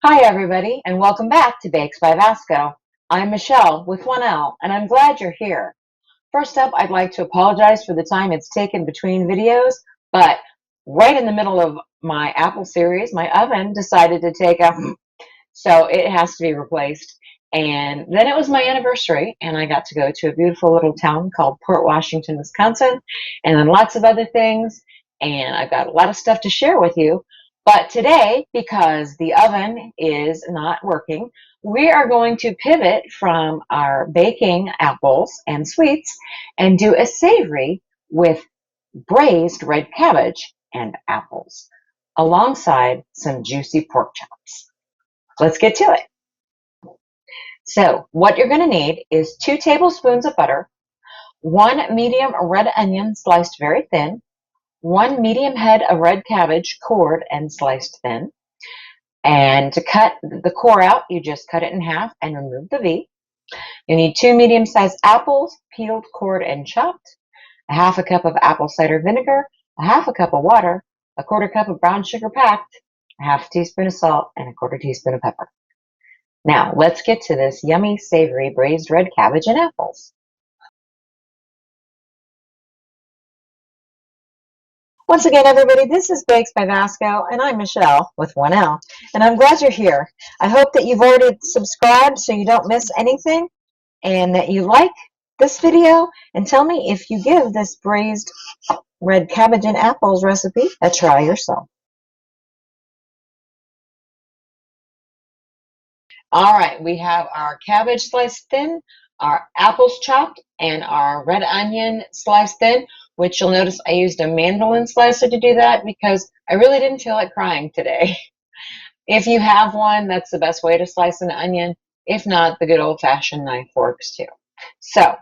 Hi, everybody, and welcome back to Bakes by Vasco. I'm Michelle with 1L, and I'm glad you're here. First up, I'd like to apologize for the time it's taken between videos, but right in the middle of my apple series, my oven decided to take up, so it has to be replaced. And then it was my anniversary, and I got to go to a beautiful little town called Port Washington, Wisconsin, and then lots of other things. And I've got a lot of stuff to share with you. But today, because the oven is not working, we are going to pivot from our baking apples and sweets and do a savory with braised red cabbage and apples alongside some juicy pork chops. Let's get to it. So what you're going to need is 2 tablespoons of butter, 1 medium red onion sliced very thin, 1 medium head of red cabbage cored and sliced thin. And to cut the core out, you just cut it in half and remove the V. You need 2 medium-sized apples, peeled, cored, and chopped, a half a cup of apple cider vinegar, a half a cup of water, a quarter cup of brown sugar packed, a half teaspoon of salt, and a quarter teaspoon of pepper. Now, let's get to this yummy, savory braised red cabbage and apples. Once again, everybody, this is Bakes by Vasco, and I'm Michelle with 1L, and I'm glad you're here. I hope that you've already subscribed so you don't miss anything, and that you like this video, and tell me if you give this braised red cabbage and apples recipe a try yourself. All right, we have our cabbage sliced thin, our apples chopped, and our red onion sliced thin, which you'll notice I used a mandolin slicer to do that because I really didn't feel like crying today. If you have one, that's the best way to slice an onion. If not, the good old-fashioned knife works too. So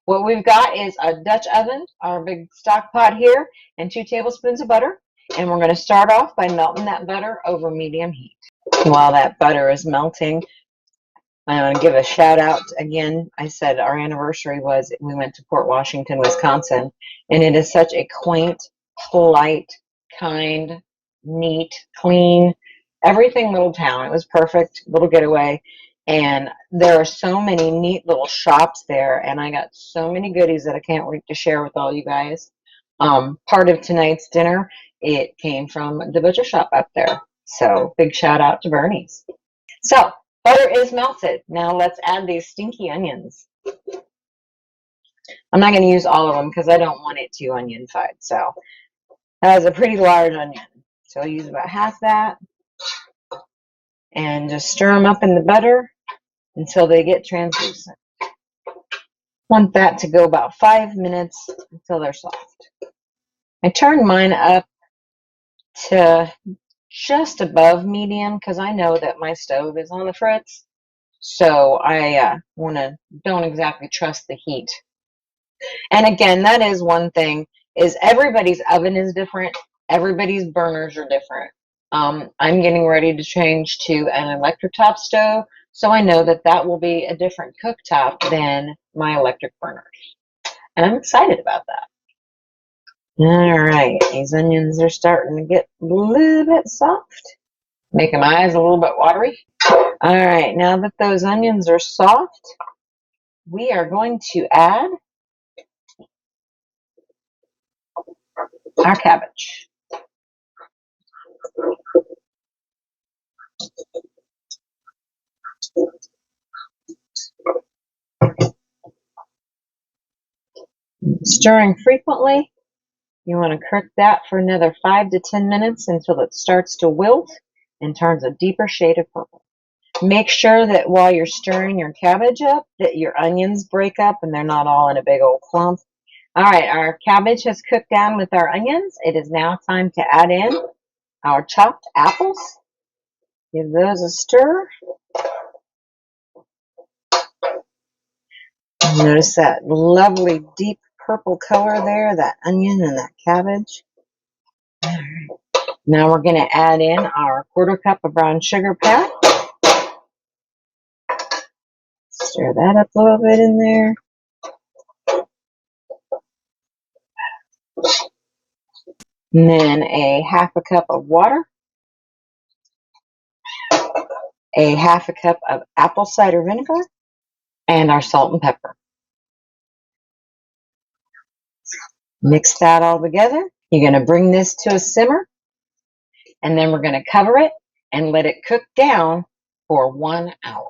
what we've got is a Dutch oven, our big stock pot here, and 2 tablespoons of butter. And we're going to start off by melting that butter over medium heat. While that butter is melting, I want to give a shout out again. I said our anniversary was we went to Port Washington, Wisconsin, and it is such a quaint, polite, kind, neat, clean, everything little town. It was perfect, little getaway. And there are so many neat little shops there, and I got so many goodies that I can't wait to share with all you guys. Part of tonight's dinner, it came from the butcher shop up there. So big shout out to Bernie's. So butter is melted. Now let's add these stinky onions. I'm not going to use all of them because I don't want it too onion-fied. So that was a pretty large onion. So I'll use about half that and just stir them up in the butter until they get translucent. Want that to go about 5 minutes until they're soft. I turned mine up to just above medium because I know that my stove is on the fritz. So I don't exactly trust the heat. And again, that is one thing, is everybody's oven is different. Everybody's burners are different. I'm getting ready to change to an electric top stove, so I know that that will be a different cooktop than my electric burners. And I'm excited about that. All right, these onions are starting to get a little bit soft. Making my eyes a little bit watery. All right, now that those onions are soft, we are going to add our cabbage. Stirring frequently. You want to cook that for another 5 to 10 minutes until it starts to wilt and turns a deeper shade of purple. Make sure that while you're stirring your cabbage up, that your onions break up and they're not all in a big old clump. All right, our cabbage has cooked down with our onions. It is now time to add in our chopped apples. Give those a stir. Notice that lovely deep purple color there, that onion and that cabbage. All right. Now we're going to add in our quarter cup of brown sugar pack. Stir that up a little bit in there. And then a half a cup of water. a half a cup of apple cider vinegar, and our salt and pepper. Mix that all together. You're going to bring this to a simmer, and then we're going to cover it and let it cook down for 1 hour.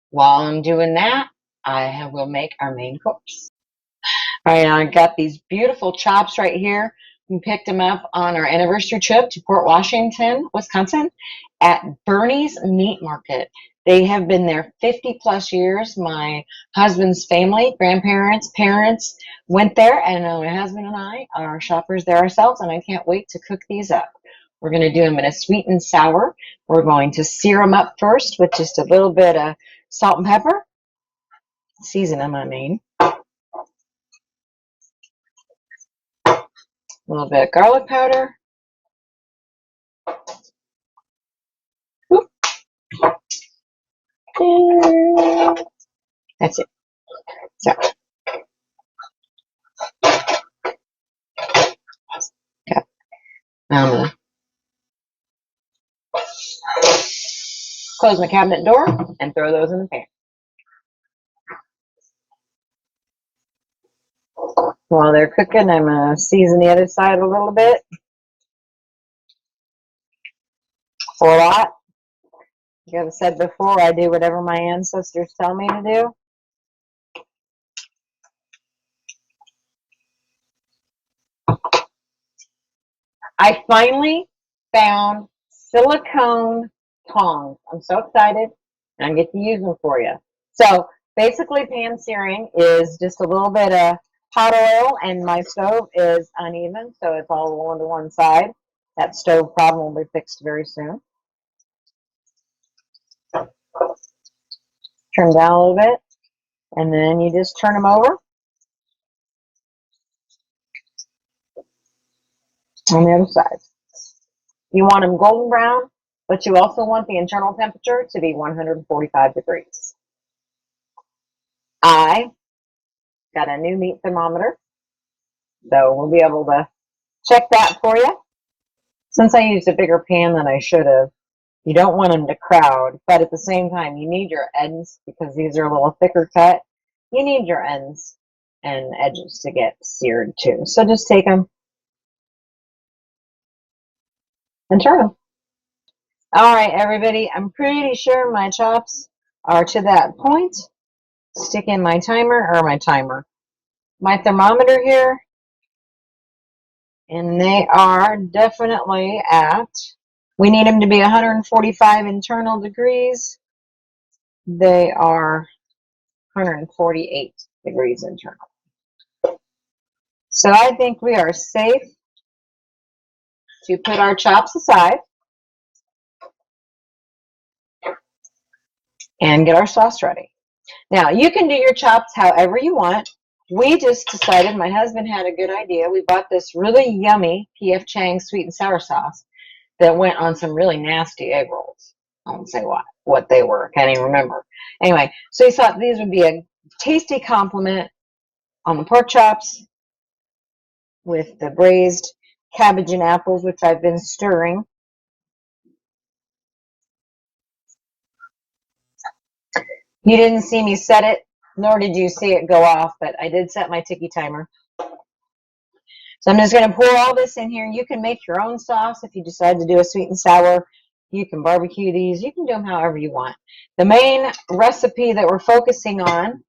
While I'm doing that, I will make our main course. All right, I got these beautiful chops right here. We picked them up on our anniversary trip to Port Washington, Wisconsin, at Bernie's Meat Market. They have been there 50 plus years. My husband's family, grandparents, parents went there, and my husband and I are shoppers there ourselves, and I can't wait to cook these up. We're going to do them in a sweet and sour. We're going to sear them up first with just a little bit of salt and pepper. Season them, I mean. A little bit of garlic powder. That's it. So, okay. I'm gonna close my cabinet door and throw those in the pan. While they're cooking, I'm gonna season the other side a little bit. For a lot. Like I've said before, I do whatever my ancestors tell me to do. I finally found silicone tongs. I'm so excited, and I get to use them for you. So basically, pan searing is just a little bit of hot oil, and my stove is uneven, so it's all going to one side. That stove problem will be fixed very soon. Turn down a little bit, and then you just turn them over on the other side. You want them golden brown, but you also want the internal temperature to be 145 degrees. I got a new meat thermometer, so we'll be able to check that for you. Since I used a bigger pan than I should have, you don't want them to crowd, but at the same time, you need your ends, because these are a little thicker cut. You need your ends and edges to get seared too. So just take them and turn them. All right, everybody, I'm pretty sure my chops are to that point. Stick in my my thermometer here, and they are definitely at, we need them to be 145 internal degrees. They are 148 degrees internal. So I think we are safe to put our chops aside and get our sauce ready. Now, you can do your chops however you want. We just decided, my husband had a good idea. We bought this really yummy P.F. Chang's sweet and sour sauce that went on some really nasty egg rolls. I won't say what they were. Can't even remember. Anyway, so he thought these would be a tasty complement on the pork chops with the braised cabbage and apples, which I've been stirring. You didn't see me set it, nor did you see it go off, but I did set my tiki timer. So I'm just going to pour all this in here. You can make your own sauce if you decide to do a sweet and sour. You can barbecue these. You can do them however you want. The main recipe that we're focusing on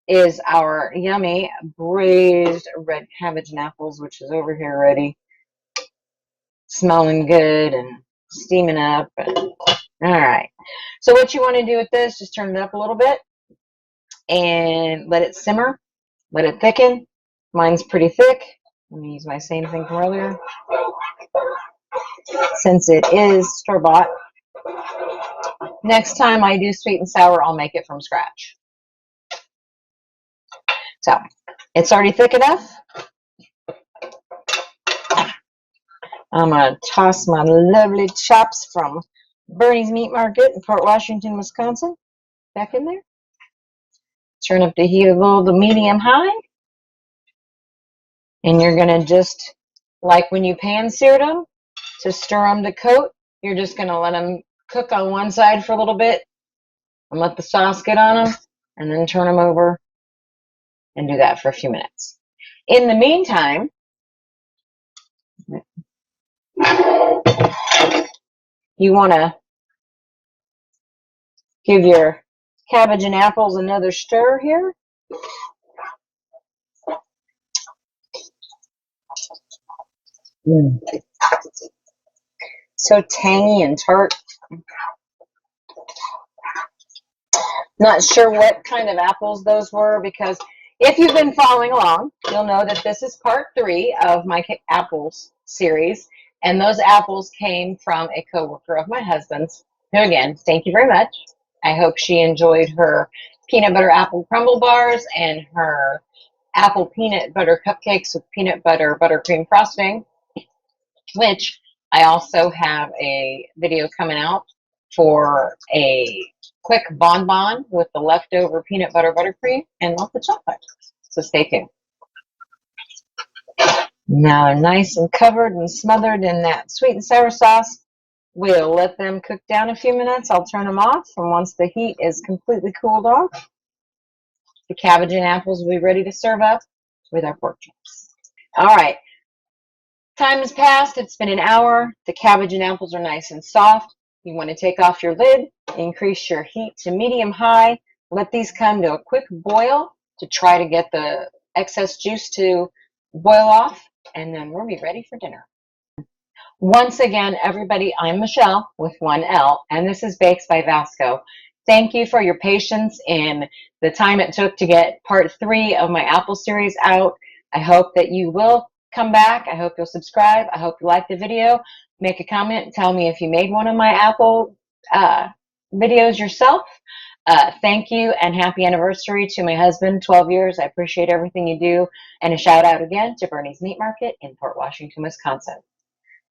is our yummy braised red cabbage and apples, which is over here ready, smelling good and steaming up. All right. So what you want to do with this, just turn it up a little bit and let it simmer, let it thicken. Mine's pretty thick. Let me use my same thing from earlier. Since it is store-bought, next time I do sweet and sour, I'll make it from scratch. So it's already thick enough. I'm going to toss my lovely chops from Bernie's Meat Market in Port Washington, Wisconsin back in there. Turn up the heat a little to medium high. And you're going to just, like when you pan seared them, to stir them to coat, you're just going to let them cook on one side for a little bit and let the sauce get on them, and then turn them over and do that for a few minutes. In the meantime, you want to give your cabbage and apples another stir here. So tangy and tart. Not sure what kind of apples those were, because if you've been following along, you'll know that this is part 3 of my apples series. And those apples came from a coworker of my husband's, who, again, thank you very much. I hope she enjoyed her peanut butter apple crumble bars and her apple peanut butter cupcakes with peanut butter buttercream frosting, which I also have a video coming out for a quick bonbon with the leftover peanut butter buttercream and lots of chocolate. So stay tuned. Now they're nice and covered and smothered in that sweet and sour sauce. We'll let them cook down a few minutes. I'll turn them off, and once the heat is completely cooled off, the cabbage and apples will be ready to serve up with our pork chops. All right. Time has passed. It's been an hour. The cabbage and apples are nice and soft. You want to take off your lid, increase your heat to medium-high. Let these come to a quick boil to try to get the excess juice to boil off, and then we'll be ready for dinner. Once again, everybody, I'm Michelle with 1L, and this is Bakes by Vasco. Thank you for your patience in the time it took to get part 3 of my apple series out. I hope that you will come back. I hope you'll subscribe. I hope you like the video. Make a comment. Tell me if you made one of my apple videos yourself. Thank you, and happy anniversary to my husband, 12 years. I appreciate everything you do. And a shout out again to Bernie's Meat Market in Port Washington, Wisconsin.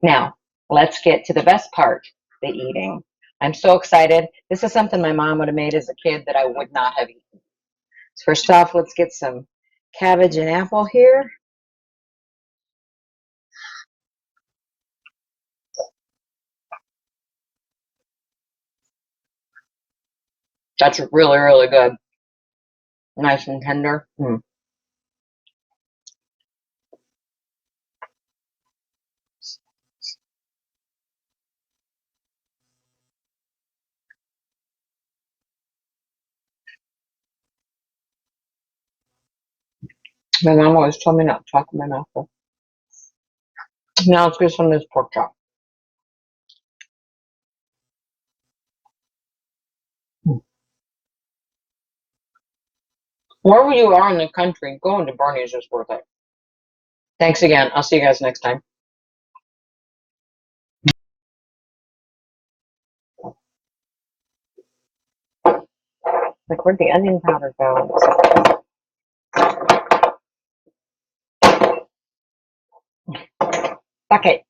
Now, let's get to the best part, the eating. I'm so excited. This is something my mom would have made as a kid that I would not have eaten. So first off, let's get some cabbage and apple here. That's really, really good. Nice and tender. My mom always told me not to talk in my mouth. Now let's get some of this pork chop. Wherever you are in the country, going to Bernie's is worth it. Thanks again. I'll see you guys next time. Like, where'd the onion powder go? Fuck it.